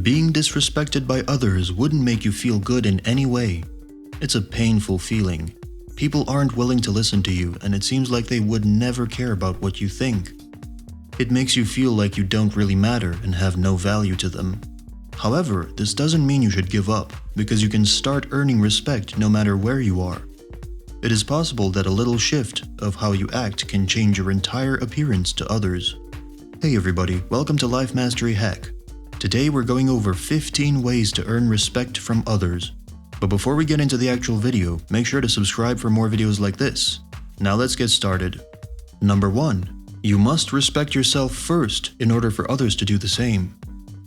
Being disrespected by others wouldn't make you feel good in any way. It's a painful feeling. People aren't willing to listen to you, and it seems like they would never care about what you think. It makes you feel like you don't really matter and have no value to them. However, this doesn't mean you should give up, because you can start earning respect no matter where you are. It is possible that a little shift of how you act can change your entire appearance to others. Hey everybody, welcome to Life Mastery Hack. Today we're going over 15 ways to earn respect from others. But before we get into the actual video, make sure to subscribe for more videos like this. Now let's get started. Number 1. You must respect yourself first in order for others to do the same.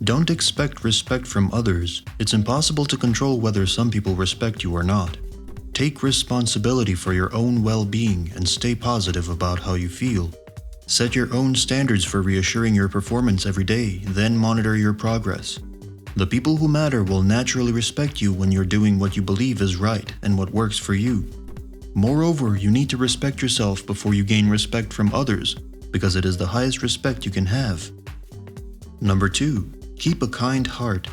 Don't expect respect from others. It's impossible to control whether some people respect you or not. Take responsibility for your own well-being and stay positive about how you feel. Set your own standards for reassuring your performance every day, then monitor your progress. The people who matter will naturally respect you when you're doing what you believe is right and what works for you. Moreover, you need to respect yourself before you gain respect from others, because it is the highest respect you can have. Number 2. Keep a kind heart.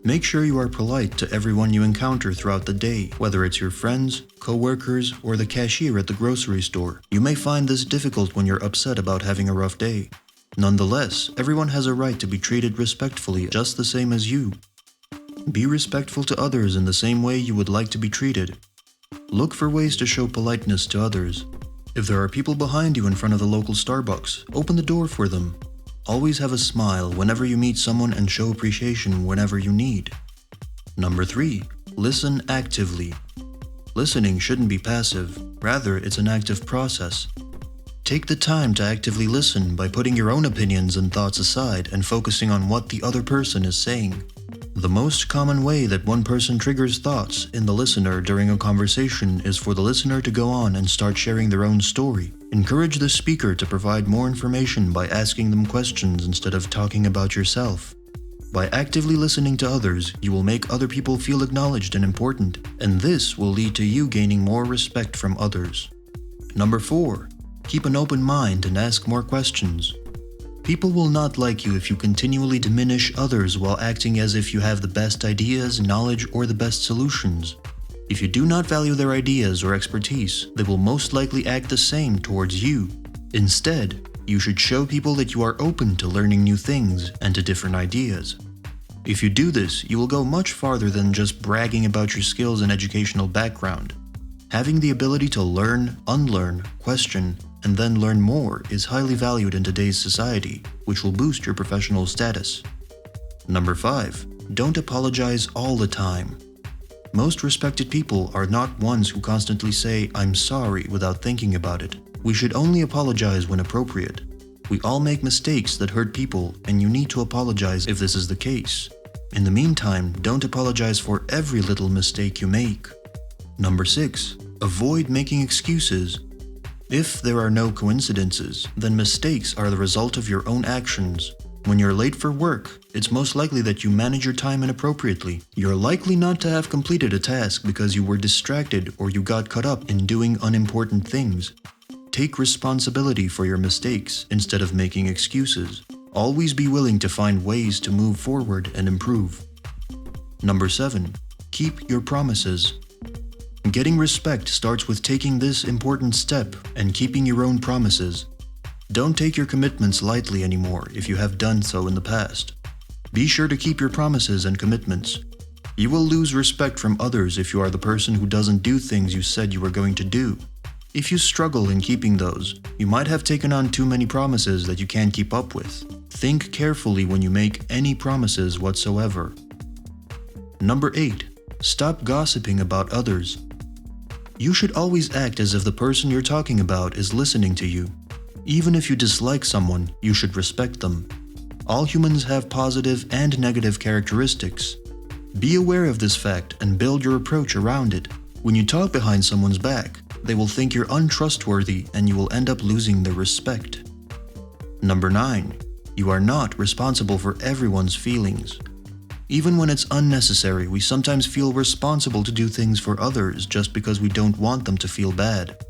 Make sure you are polite to everyone you encounter throughout the day, whether it's your friends, co-workers, or the cashier at the grocery store. You may find this difficult when you're upset about having a rough day. Nonetheless, everyone has a right to be treated respectfully just the same as you. Be respectful to others in the same way you would like to be treated. Look for ways to show politeness to others. If there are people behind you in front of the local Starbucks, open the door for them. Always have a smile whenever you meet someone and show appreciation whenever you need. Number 3. Listen actively. Listening shouldn't be passive, rather it's an active process. Take the time to actively listen by putting your own opinions and thoughts aside and focusing on what the other person is saying. The most common way that one person triggers thoughts in the listener during a conversation is for the listener to go on and start sharing their own story. Encourage the speaker to provide more information by asking them questions instead of talking about yourself. By actively listening to others, you will make other people feel acknowledged and important, and this will lead to you gaining more respect from others. Number 4. Keep an open mind and ask more questions. People will not like you if you continually diminish others while acting as if you have the best ideas, knowledge, or the best solutions. If you do not value their ideas or expertise, they will most likely act the same towards you. Instead, you should show people that you are open to learning new things and to different ideas. If you do this, you will go much farther than just bragging about your skills and educational background. Having the ability to learn, unlearn, question, and then learn more is highly valued in today's society, which will boost your professional status. Number 5. Don't apologize all the time. Most respected people are not ones who constantly say, "I'm sorry," without thinking about it. We should only apologize when appropriate. We all make mistakes that hurt people, and you need to apologize if this is the case. In the meantime, don't apologize for every little mistake you make. Number 6. Avoid making excuses. If there are no coincidences, then mistakes are the result of your own actions. When you're late for work, it's most likely that you manage your time inappropriately. You're likely not to have completed a task because you were distracted or you got caught up in doing unimportant things. Take responsibility for your mistakes instead of making excuses. Always be willing to find ways to move forward and improve. Number 7. Keep your promises. Getting respect starts with taking this important step and keeping your own promises. Don't take your commitments lightly anymore if you have done so in the past. Be sure to keep your promises and commitments. You will lose respect from others if you are the person who doesn't do things you said you were going to do. If you struggle in keeping those, you might have taken on too many promises that you can't keep up with. Think carefully when you make any promises whatsoever. Number 8. Stop gossiping about others. You should always act as if the person you're talking about is listening to you. Even if you dislike someone, you should respect them. All humans have positive and negative characteristics. Be aware of this fact and build your approach around it. When you talk behind someone's back, they will think you're untrustworthy and you will end up losing their respect. Number 9. You are not responsible for everyone's feelings. Even when it's unnecessary, we sometimes feel responsible to do things for others just because we don't want them to feel bad.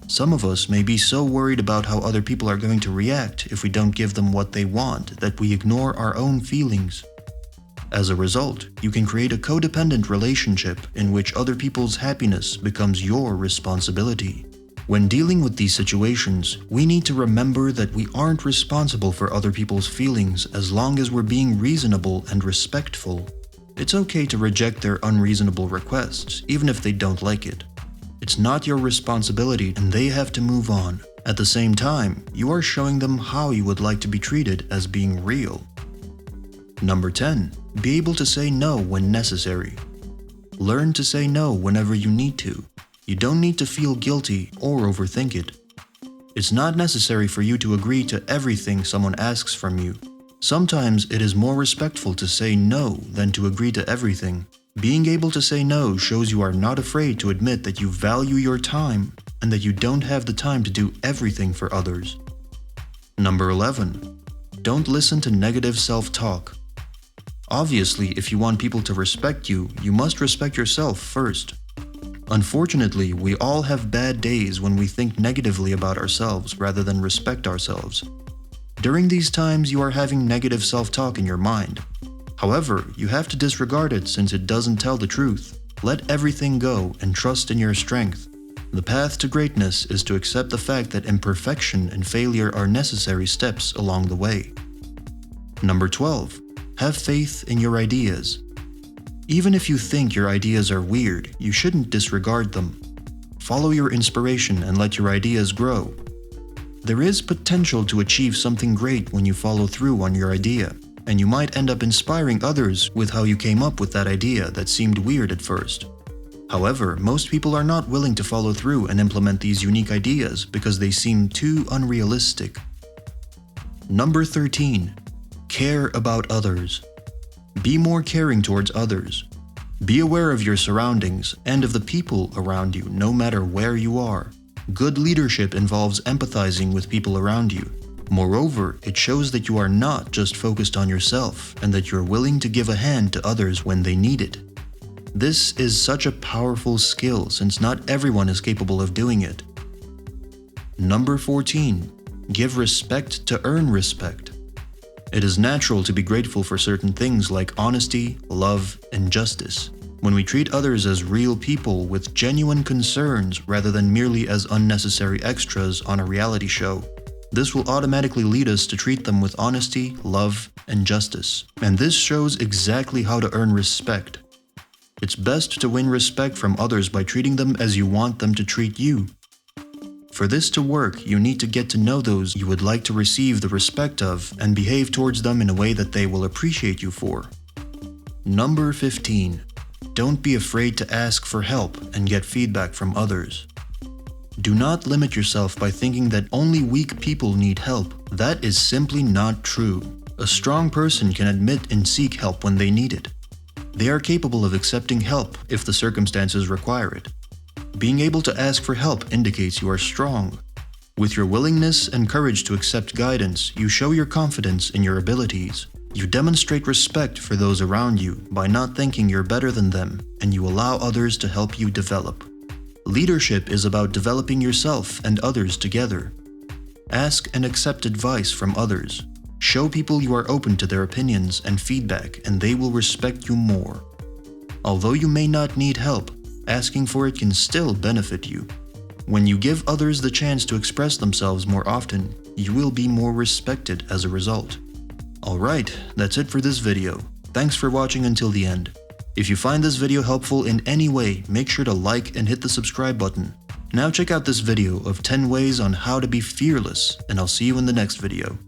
Some of us may be so worried about how other people are going to react if we don't give them what they want that we ignore our own feelings. As a result, you can create a codependent relationship in which other people's happiness becomes your responsibility. When dealing with these situations, we need to remember that we aren't responsible for other people's feelings as long as we're being reasonable and respectful. It's okay to reject their unreasonable requests, even if they don't like it. It's not your responsibility and they have to move on. At the same time, you are showing them how you would like to be treated as being real. Number 10. Be able to say no when necessary. Learn to say no whenever you need to. You don't need to feel guilty or overthink it. It's not necessary for you to agree to everything someone asks from you. Sometimes it is more respectful to say no than to agree to everything. Being able to say no shows you are not afraid to admit that you value your time and that you don't have the time to do everything for others. Number 11. Don't listen to negative self-talk. Obviously, if you want people to respect you, you must respect yourself first. Unfortunately, we all have bad days when we think negatively about ourselves rather than respect ourselves. During these times, you are having negative self-talk in your mind. However, you have to disregard it since it doesn't tell the truth. Let everything go and trust in your strength. The path to greatness is to accept the fact that imperfection and failure are necessary steps along the way. Number 12. Have faith in your ideas. Even if you think your ideas are weird, you shouldn't disregard them. Follow your inspiration and let your ideas grow. There is potential to achieve something great when you follow through on your idea, and you might end up inspiring others with how you came up with that idea that seemed weird at first. However, most people are not willing to follow through and implement these unique ideas because they seem too unrealistic. Number 13. Care about others. Be more caring towards others. Be aware of your surroundings and of the people around you, no matter where you are. Good leadership involves empathizing with people around you. Moreover, it shows that you are not just focused on yourself and that you're willing to give a hand to others when they need it. This is such a powerful skill since not everyone is capable of doing it. Number 14. Give respect to earn respect. It is natural to be grateful for certain things like honesty, love, and justice. When we treat others as real people with genuine concerns rather than merely as unnecessary extras on a reality show, this will automatically lead us to treat them with honesty, love, and justice. And this shows exactly how to earn respect. It's best to win respect from others by treating them as you want them to treat you. For this to work, you need to get to know those you would like to receive the respect of and behave towards them in a way that they will appreciate you for. Number 15. Don't be afraid to ask for help and get feedback from others. Do not limit yourself by thinking that only weak people need help. That is simply not true. A strong person can admit and seek help when they need it. They are capable of accepting help if the circumstances require it. Being able to ask for help indicates you are strong. With your willingness and courage to accept guidance, you show your confidence in your abilities. You demonstrate respect for those around you by not thinking you're better than them, and you allow others to help you develop. Leadership is about developing yourself and others together. Ask and accept advice from others. Show people you are open to their opinions and feedback, and they will respect you more. Although you may not need help, asking for it can still benefit you. When you give others the chance to express themselves more often, you will be more respected as a result. Alright, that's it for this video. Thanks for watching until the end. If you find this video helpful in any way, make sure to like and hit the subscribe button. Now check out this video of 10 ways on how to be fearless, and I'll see you in the next video.